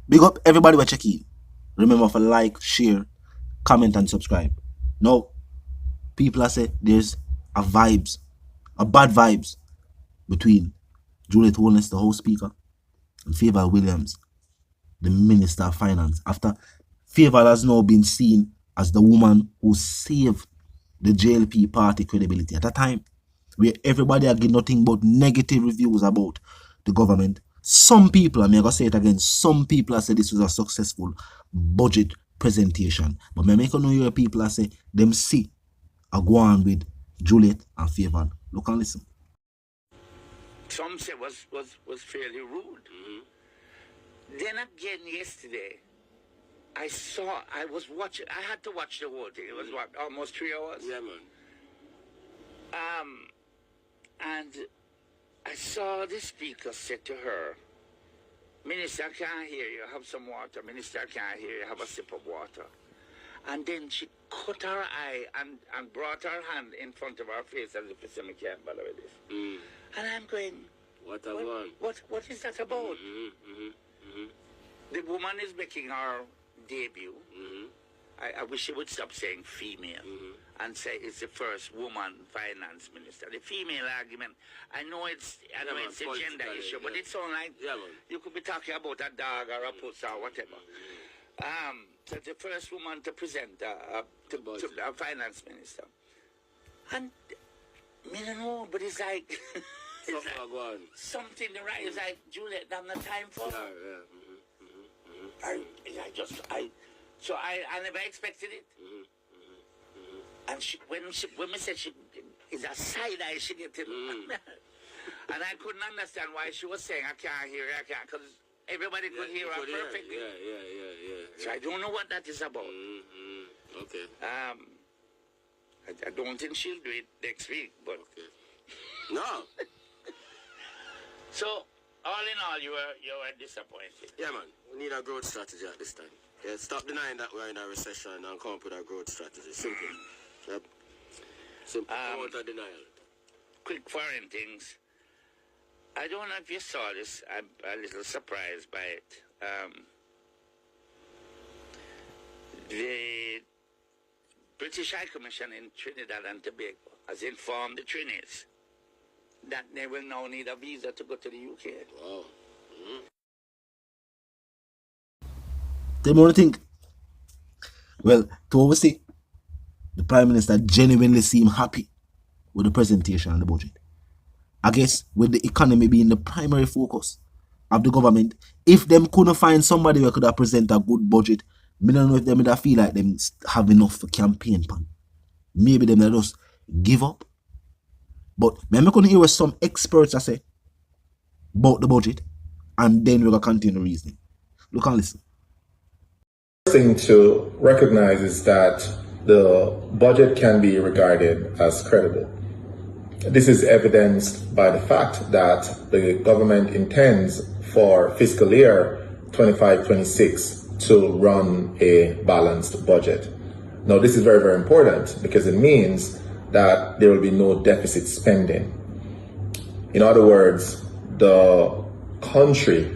Big up everybody we're checking. Remember to like, share, comment, and subscribe. Now, people are saying there's a bad vibes between Juliet Holness, the House Speaker, and Fayval Williams, the Minister of Finance. After Fayval has now been seen as the woman who saved the JLP party credibility at a time where everybody are getting nothing but negative reviews about the government. Some people, I'm going to say it again, some people have said this was a successful budget presentation. But me make you know your people are say them see a go on with Juliet and Fayval. Look and listen. Some say was fairly rude. Then again yesterday, I was watching, I had to watch the whole thing. It was what, almost 3 hours? Yeah, man. And I saw the speaker said to her, Minister, I can't hear you, have some water. Minister, I can't hear you, have a sip of water. And then she cut her eye and brought her hand in front of her face as if to say, I can't bother with this. And I'm going, what is that about? The woman is making her debut. I wish she would stop saying female and say it's the first woman finance minister. The female argument, I know it's a gender issue, but it's all like you could be talking about a dog or a puss or whatever. So the first woman to present to a finance minister. And I don't know, but it's like something right. It's like, Juliet, that's not time for her. So I never expected it. And when we said she is a side eye, she get it. And I couldn't understand why she was saying, I can't hear her, because everybody could hear her perfectly. Yeah. So I don't know what that is about. Okay. I don't think she'll do it next week, but... Okay. No. So, all in all, you were disappointed. Yeah, man. We need a growth strategy at this time. Yeah, stop denying that we're in a recession and come up with a growth strategy. Simple. Yep. Simple. I want a denial. Quick foreign things. I don't know if you saw this. I'm a little surprised by it. The British High Commission in Trinidad and Tobago has informed the Trinis that they will now need a visa to go to the UK. Wow. They want to think, well, to oversee, the Prime Minister genuinely seemed happy with the presentation and the budget. I guess with the economy being the primary focus of the government, if them couldn't find somebody who could have present a good budget, I don't know if they would feel like them have enough for campaign pan. Maybe them just give up. But I'm going to hear what some experts are say about the budget, and then we're going to continue reasoning. Look and listen. The first thing to recognize is that the budget can be regarded as credible. This is evidenced by the fact that the government intends for fiscal year 25-26 to run a balanced budget. Now, this is very, very important because it means that there will be no deficit spending. In other words, the country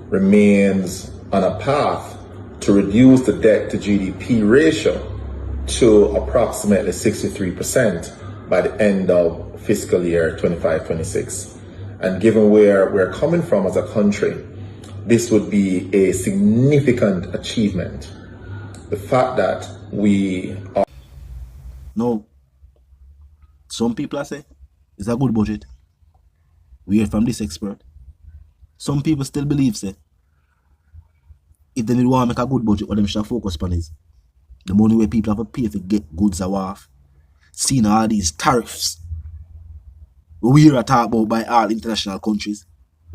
remains on a path to reduce the debt to GDP ratio to approximately 63% by the end of fiscal year 25-26. And given where we're coming from as a country, this would be a significant achievement. The fact that we are... No. Some people are saying it's a good budget. We hear from this expert. Some people still believe, say, if they want to make a good budget, what them should focus on is the money where people have to pay to get goods off. Seeing all these tariffs we are talking about by all international countries.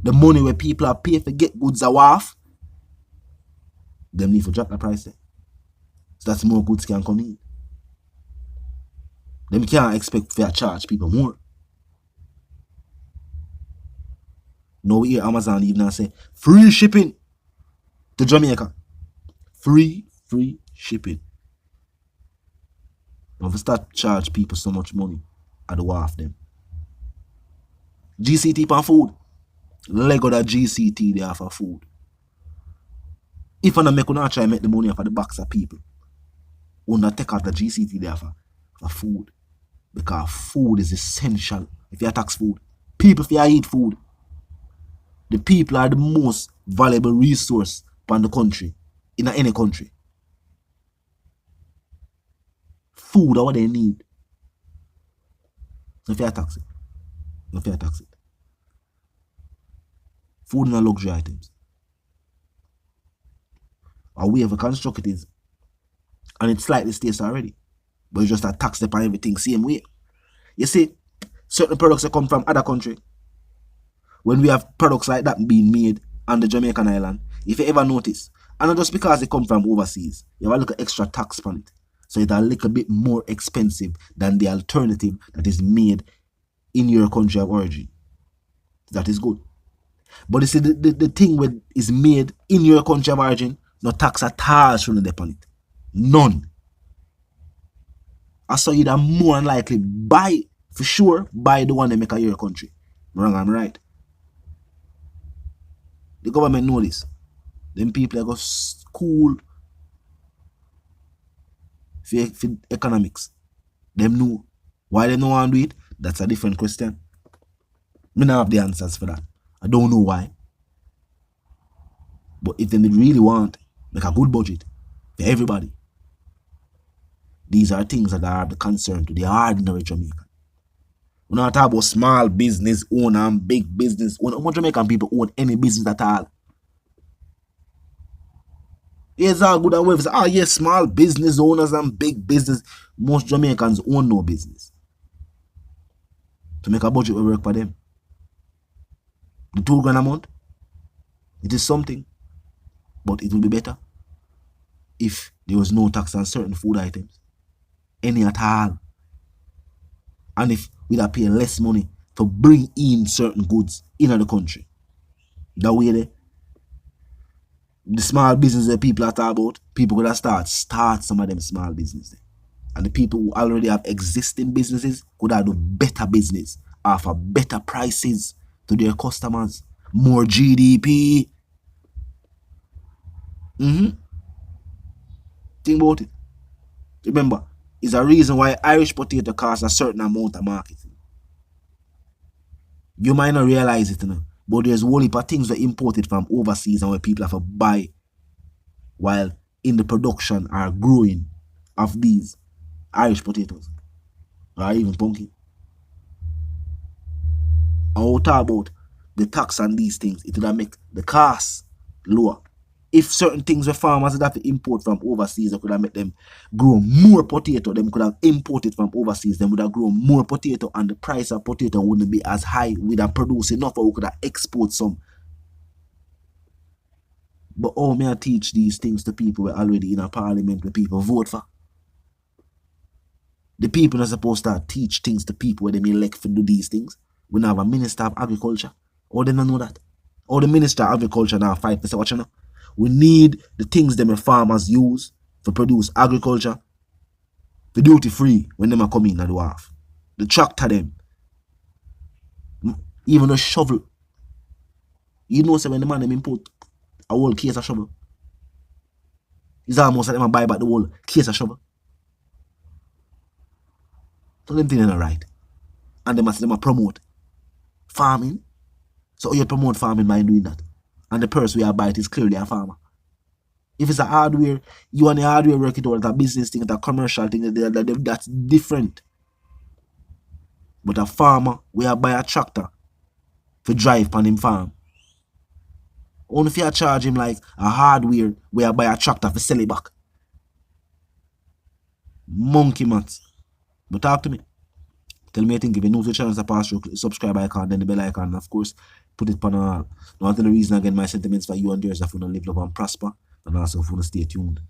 The money where people are pay to get goods off, them need to drop the price there. So that more goods can come in. Them can't expect to charge people more. Now we hear Amazon even say free shipping to Jamaica. Free shipping. Now we start charge people so much money at the wharf them. GCT for food. Lego that GCT they have for food. If I don't make una try make the money off of the backs of people, una take out the GCT there for food. Because food is essential. If you tax food, people if you eat food, the people are the most valuable resource in the country, in any country. Food are what they need. So if you tax it, if you tax it. Food and luxury items. A way of a construct it is, and it slightly stays already, but you just a tax them on everything same way. You see, certain products that come from other country, when we have products like that being made on the Jamaican island, if you ever notice, and not just because they come from overseas, you have a little extra tax on it. So it's a little bit more expensive than the alternative that is made in your country of origin. That is good. But you see, the thing that is made in your country of origin, no tax at all shouldn't depend on it. None. I saw you that more than likely buy, for sure, buy the one they make in your country. Wrong, I'm right. The government know this. Them people are go school for economics. Them know. Why they don't want to do it, that's a different question. I don't have the answers for that. I don't know why. But if they really want, make a good budget for everybody. These are things that are the concern to the ordinary Jamaican. We're not talking about small business owner and big business owner. How much Jamaican people own any business at all? It's all good and well. Oh yes, small business owners and big business. Most Jamaicans own no business. To make a budget will work for them. The $2,000 a month, it is something, but it will be better if there was no tax on certain food items, any at all, and if we'd have paid less money to bring in certain goods into the country. That way, the small business that people are talking about, people could have start some of them small businesses. And the people who already have existing businesses could have do better business, offer better prices to their customers, more GDP. Think about it. Remember, it's a reason why Irish potato costs a certain amount of marketing. You might not realize it, but there's a whole heap of things that are imported from overseas and where people have to buy while in the production or growing of these Irish potatoes or even pumpkin. And we'll talk about the tax on these things. It would make the cost lower. If certain things were farmers would have to import from overseas, they could have made them grow more potato. Them could have imported from overseas. Them would have grown more potato, and the price of potato wouldn't be as high. We'd have produced enough, or we could have export some. But how may I teach these things to people who are already in a parliament where people vote for? The people are supposed to teach things to people where they may elect to do these things. We now have a Minister of Agriculture. Or they don't know that. Or the Minister of Agriculture now fight to say, what you know? We need the things them farmers use to produce agriculture for duty free when them are coming at the wharf. The tractor them. Even the shovel. You know, say when the man them import a whole case of shovel, it's almost like them buy back the whole case of shovel. So them things are right. And them promote farming. So you promote farming by doing that. And the person we are buying is clearly a farmer. If it's a hardware, you want a hardware work it out, a business thing, a commercial thing, that's different. But a farmer, we are buy a tractor for drive on him farm. Only if you charge him like a hardware, we are buy a tractor for sell it back. Monkey mats. But talk to me. Tell me, I think if you know the channel, pass through, subscribe icon, then the bell icon, and of course, put it on all. Now, the reason again, my sentiments for you and yours, if you want to live, love, and prosper, and also if you want to stay tuned.